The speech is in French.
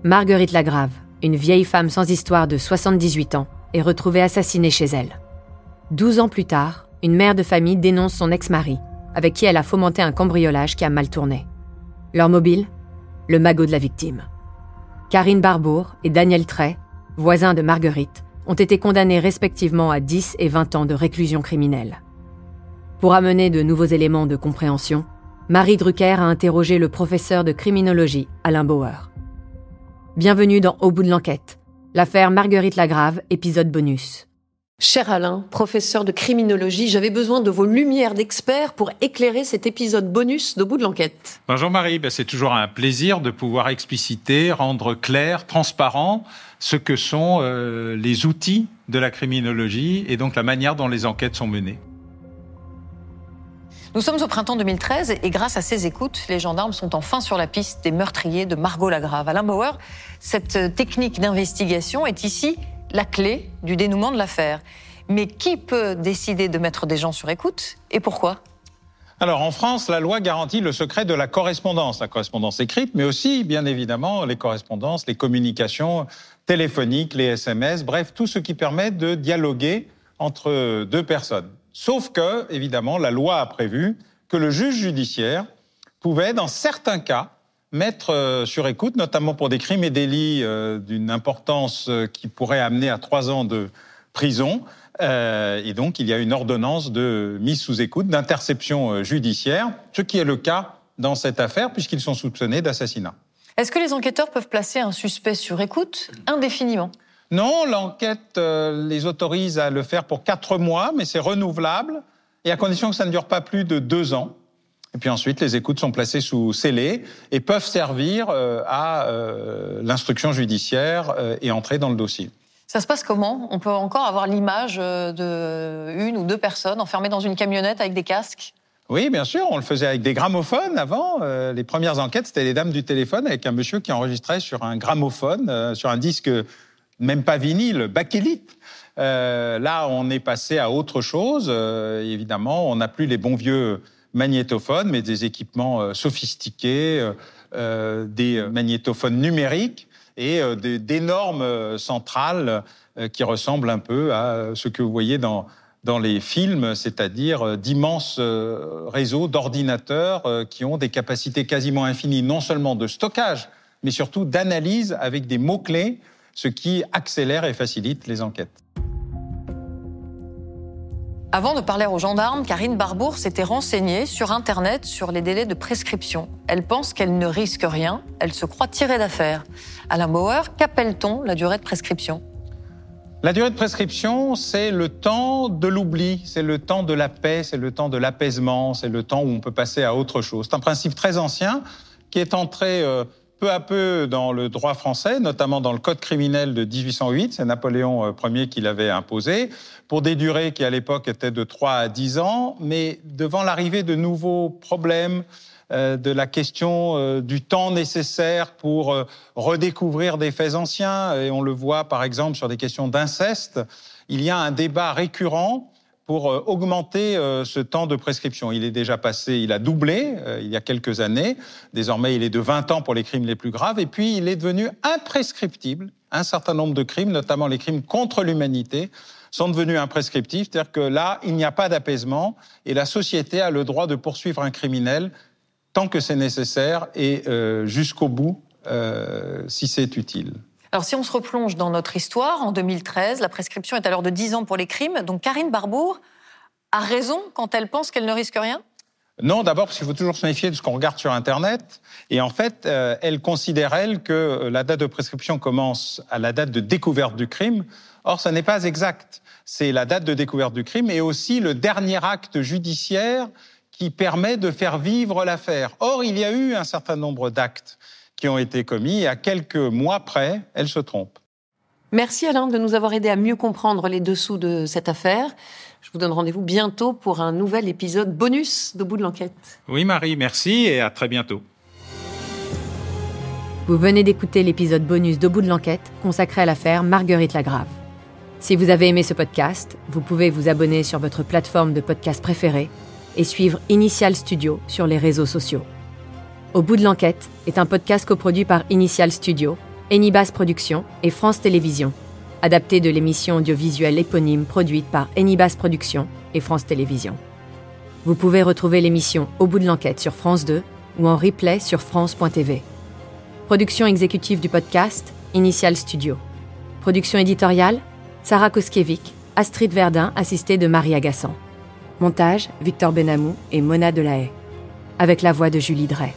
Marguerite Lagrave, une vieille femme sans histoire de 78 ans, est retrouvée assassinée chez elle. 12 ans plus tard, une mère de famille dénonce son ex-mari, avec qui elle a fomenté un cambriolage qui a mal tourné. Leur mobile ? Le magot de la victime. Karine Barbour et Daniel Tray, voisins de Marguerite, ont été condamnés respectivement à 10 et 20 ans de réclusion criminelle. Pour amener de nouveaux éléments de compréhension, Marie Drucker a interrogé le professeur de criminologie, Alain Bauer. Bienvenue dans Au bout de l'enquête, l'affaire Marguerite Lagrave, épisode bonus. Cher Alain, professeur de criminologie, j'avais besoin de vos lumières d'experts pour éclairer cet épisode bonus d'Au bout de l'enquête. Bonjour Marie, c'est toujours un plaisir de pouvoir expliciter, rendre clair, transparent ce que sont les outils de la criminologie et donc la manière dont les enquêtes sont menées. Nous sommes au printemps 2013 et grâce à ces écoutes, les gendarmes sont enfin sur la piste des meurtriers de Margot Lagrave. Alain Bauer, cette technique d'investigation est ici la clé du dénouement de l'affaire. Mais qui peut décider de mettre des gens sur écoute et pourquoi ? Alors en France, la loi garantit le secret de la correspondance écrite, mais aussi, bien évidemment, les correspondances, les communications téléphoniques, les SMS, bref, tout ce qui permet de dialoguer entre deux personnes. Sauf que, évidemment, la loi a prévu que le juge judiciaire pouvait, dans certains cas, mettre sur écoute, notamment pour des crimes et délits d'une importance qui pourrait amener à 3 ans de prison. Et donc, il y a une ordonnance de mise sous écoute, d'interception judiciaire, ce qui est le cas dans cette affaire, puisqu'ils sont soupçonnés d'assassinat. Est-ce que les enquêteurs peuvent placer un suspect sur écoute indéfiniment ? Non, l'enquête les autorise à le faire pour 4 mois, mais c'est renouvelable, et à condition que ça ne dure pas plus de 2 ans. Et puis ensuite, les écoutes sont placées sous scellé et peuvent servir à l'instruction judiciaire et entrer dans le dossier. Ça se passe comment ? On peut encore avoir l'image de 1 ou 2 personnes enfermées dans une camionnette avec des casques ? Oui, bien sûr, on le faisait avec des gramophones avant. Les premières enquêtes, c'était les dames du téléphone avec un monsieur qui enregistrait sur un gramophone, sur un disque, même pas vinyle, bakélite. Là, on est passé à autre chose. Évidemment, on n'a plus les bons vieux magnétophones, mais des équipements sophistiqués, des magnétophones numériques et d'énormes centrales qui ressemblent un peu à ce que vous voyez dans les films, c'est-à-dire d'immenses réseaux d'ordinateurs qui ont des capacités quasiment infinies, non seulement de stockage, mais surtout d'analyse avec des mots-clés, ce qui accélère et facilite les enquêtes. Avant de parler aux gendarmes, Karine Barbour s'était renseignée sur Internet sur les délais de prescription. Elle pense qu'elle ne risque rien, elle se croit tirée d'affaire. Alain Bauer, qu'appelle-t-on la durée de prescription ? La durée de prescription, c'est le temps de l'oubli, c'est le temps de la paix, c'est le temps de l'apaisement, c'est le temps où on peut passer à autre chose. C'est un principe très ancien qui est entré peu à peu dans le droit français, notamment dans le Code criminel de 1808, c'est Napoléon Ier qui l'avait imposé, pour des durées qui à l'époque étaient de 3 à 10 ans, mais devant l'arrivée de nouveaux problèmes, de la question du temps nécessaire pour redécouvrir des faits anciens, et on le voit par exemple sur des questions d'inceste, il y a un débat récurrent pour augmenter ce temps de prescription. Il est déjà passé, il a doublé il y a quelques années. Désormais, il est de 20 ans pour les crimes les plus graves. Et puis, il est devenu imprescriptible. Un certain nombre de crimes, notamment les crimes contre l'humanité, sont devenus imprescriptifs. C'est-à-dire que là, il n'y a pas d'apaisement. Et la société a le droit de poursuivre un criminel tant que c'est nécessaire et jusqu'au bout, si c'est utile. Alors, si on se replonge dans notre histoire, en 2013, la prescription est alors de 10 ans pour les crimes. Donc, Karine Barbour a raison quand elle pense qu'elle ne risque rien ? Non, d'abord parce qu'il faut toujours se méfier de ce qu'on regarde sur Internet. Et en fait, elle considère, elle, que la date de prescription commence à la date de découverte du crime. Or, ça n'est pas exact. C'est la date de découverte du crime et aussi le dernier acte judiciaire qui permet de faire vivre l'affaire. Or, il y a eu un certain nombre d'actes qui ont été commis, et à quelques mois près, elle se trompe. Merci Alain de nous avoir aidé à mieux comprendre les dessous de cette affaire. Je vous donne rendez-vous bientôt pour un nouvel épisode bonus d'Au bout de l'enquête. Oui Marie, merci et à très bientôt. Vous venez d'écouter l'épisode bonus d'Au bout de l'enquête consacré à l'affaire Marguerite Lagrave. Si vous avez aimé ce podcast, vous pouvez vous abonner sur votre plateforme de podcast préférée et suivre Initial Studio sur les réseaux sociaux. Au bout de l'enquête est un podcast coproduit par Initial Studio Enibas Productions et France Télévisions, adapté de l'émission audiovisuelle éponyme produite par Enibas Productions et France Télévisions. Vous pouvez retrouver l'émission Au bout de l'enquête sur France 2 ou en replay sur France.tv. Production exécutive du podcast, Initial Studio. Production éditoriale, Sarah Koskiewicz, Astrid Verdun, assistée de Marie Agassan. Montage, Victor Benamou et Mona Delahaye. Avec la voix de Julie Drey.